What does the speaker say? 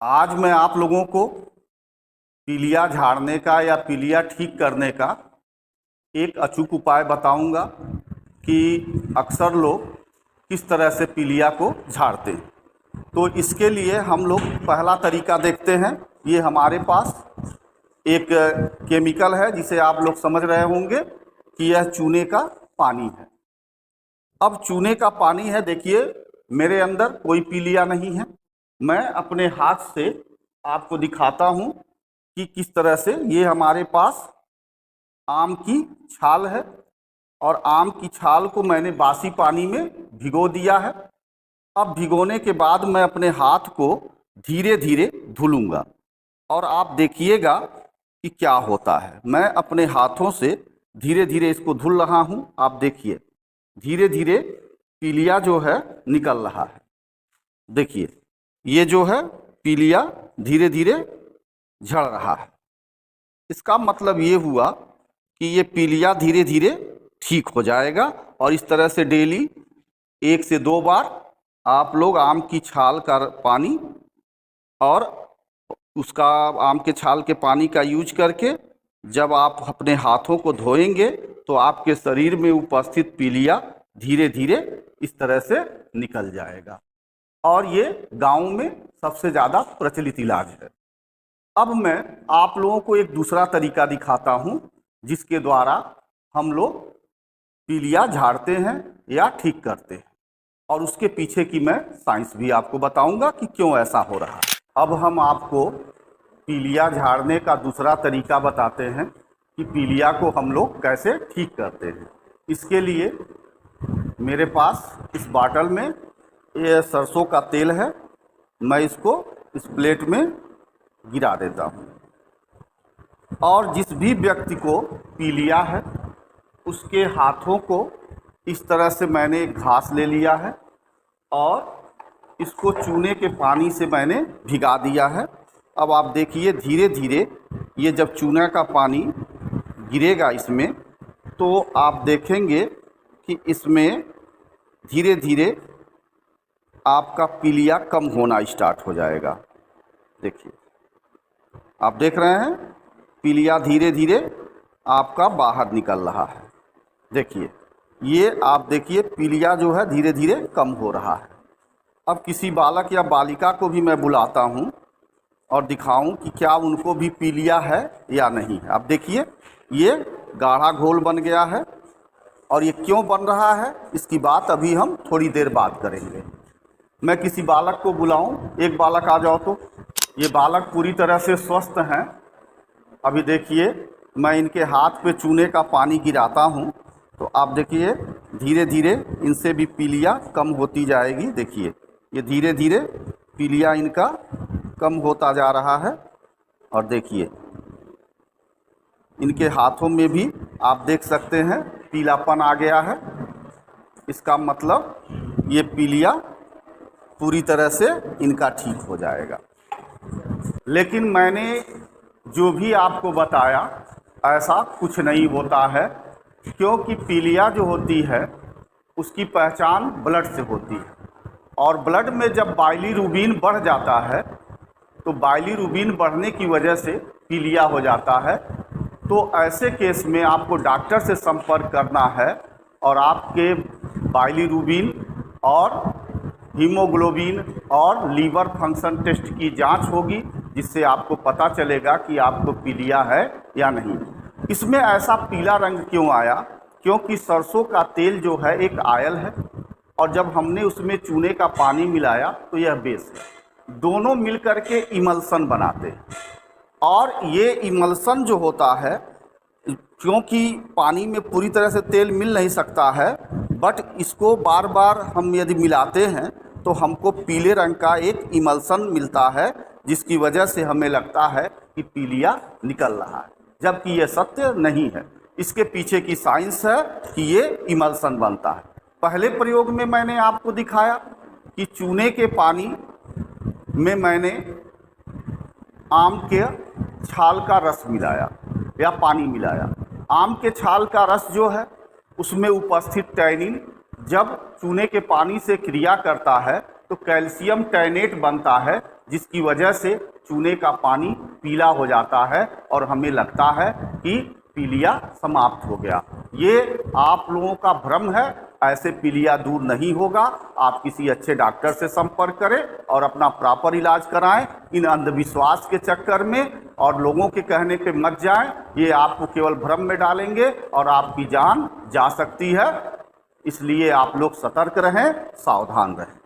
आज मैं आप लोगों को पीलिया झाड़ने का या पीलिया ठीक करने का एक अचूक उपाय बताऊंगा कि अक्सर लोग किस तरह से पीलिया को झाड़ते हैं। तो इसके लिए हम लोग पहला तरीका देखते हैं। ये हमारे पास एक केमिकल है जिसे आप लोग समझ रहे होंगे कि यह चूने का पानी है। अब चूने का पानी है, देखिए मेरे अंदर कोई पीलिया नहीं है। मैं अपने हाथ से आपको दिखाता हूँ कि किस तरह से ये हमारे पास आम की छाल है और आम की छाल को मैंने बासी पानी में भिगो दिया है। अब भिगोने के बाद मैं अपने हाथ को धीरे धीरे धुलूंगा और आप देखिएगा कि क्या होता है। मैं अपने हाथों से धीरे धीरे इसको धुल रहा हूँ। आप देखिए धीरे धीरे पीलिया जो है निकल रहा है। देखिए ये जो है पीलिया धीरे धीरे झड़ रहा है। इसका मतलब ये हुआ कि ये पीलिया धीरे धीरे ठीक हो जाएगा। और इस तरह से डेली 1 से 2 बार आप लोग आम की छाल का पानी और उसका आम के छाल के पानी का यूज करके जब आप अपने हाथों को धोएंगे तो आपके शरीर में उपस्थित पीलिया धीरे धीरे इस तरह से निकल जाएगा। और ये गांव में सबसे ज़्यादा प्रचलित इलाज है। अब मैं आप लोगों को एक दूसरा तरीका दिखाता हूँ जिसके द्वारा हम लोग पीलिया झाड़ते हैं या ठीक करते हैं, और उसके पीछे की मैं साइंस भी आपको बताऊंगा कि क्यों ऐसा हो रहा है। अब हम आपको पीलिया झाड़ने का दूसरा तरीका बताते हैं कि पीलिया को हम लोग कैसे ठीक करते हैं। इसके लिए मेरे पास इस बाटल में ये सरसों का तेल है। मैं इसको इस प्लेट में गिरा देता हूँ। और जिस भी व्यक्ति को पीलिया है उसके हाथों को इस तरह से मैंने घास ले लिया है और इसको चूने के पानी से मैंने भिगा दिया है। अब आप देखिए धीरे धीरे ये जब चूना का पानी गिरेगा इसमें तो आप देखेंगे कि इसमें धीरे धीरे आपका पीलिया कम होना स्टार्ट हो जाएगा। देखिए आप देख रहे हैं पीलिया धीरे धीरे आपका बाहर निकल रहा है। देखिए ये आप देखिए पीलिया जो है धीरे धीरे कम हो रहा है। अब किसी बालक या बालिका को भी मैं बुलाता हूँ और दिखाऊं कि क्या उनको भी पीलिया है या नहीं। आप देखिए ये गाढ़ा घोल बन गया है और ये क्यों बन रहा है इसकी बात अभी हम थोड़ी देर बाद करेंगे। मैं किसी बालक को बुलाऊं, एक बालक आ जाओ। तो ये बालक पूरी तरह से स्वस्थ हैं। अभी देखिए मैं इनके हाथ पे चूने का पानी गिराता हूँ तो आप देखिए धीरे धीरे इनसे भी पीलिया कम होती जाएगी। देखिए ये धीरे धीरे पीलिया इनका कम होता जा रहा है। और देखिए इनके हाथों में भी आप देख सकते हैं पीलापन आ गया है। इसका मतलब ये पीलिया पूरी तरह से इनका ठीक हो जाएगा। लेकिन मैंने जो भी आपको बताया ऐसा कुछ नहीं होता है, क्योंकि पीलिया जो होती है उसकी पहचान ब्लड से होती है। और ब्लड में जब बाइलीरुबिन बढ़ जाता है तो बाइलीरुबिन बढ़ने की वजह से पीलिया हो जाता है। तो ऐसे केस में आपको डॉक्टर से संपर्क करना है और आपके बाइलीरुबिन और हीमोग्लोबिन और लीवर फंक्शन टेस्ट की जांच होगी, जिससे आपको पता चलेगा कि आपको पीलिया है या नहीं। इसमें ऐसा पीला रंग क्यों आया? क्योंकि सरसों का तेल जो है एक आयल है और जब हमने उसमें चूने का पानी मिलाया तो यह बेस है। दोनों मिलकर के इमल्सन बनाते हैं। और ये इमल्सन जो होता है, क्योंकि पानी में पूरी तरह से तेल मिल नहीं सकता है, बट इसको बार बार हम यदि मिलाते हैं तो हमको पीले रंग का एक इमल्सन मिलता है, जिसकी वजह से हमें लगता है कि पीलिया निकल रहा है, जबकि यह सत्य नहीं है। इसके पीछे की साइंस है कि ये इमल्सन बनता है। पहले प्रयोग में मैंने आपको दिखाया कि चूने के पानी में मैंने आम के छाल का रस मिलाया या पानी मिलाया। आम के छाल का रस जो है उसमें उपस्थित टैनिन जब चूने के पानी से क्रिया करता है तो कैल्शियम टैनेट बनता है, जिसकी वजह से चूने का पानी पीला हो जाता है और हमें लगता है कि पीलिया समाप्त हो गया। ये आप लोगों का भ्रम है, ऐसे पीलिया दूर नहीं होगा। आप किसी अच्छे डॉक्टर से संपर्क करें और अपना प्रॉपर इलाज कराएं। इन अंधविश्वास के चक्कर में और लोगों के कहने पे मत जाएं, ये आपको केवल भ्रम में डालेंगे और आपकी जान जा सकती है। इसलिए आप लोग सतर्क रहें, सावधान रहें।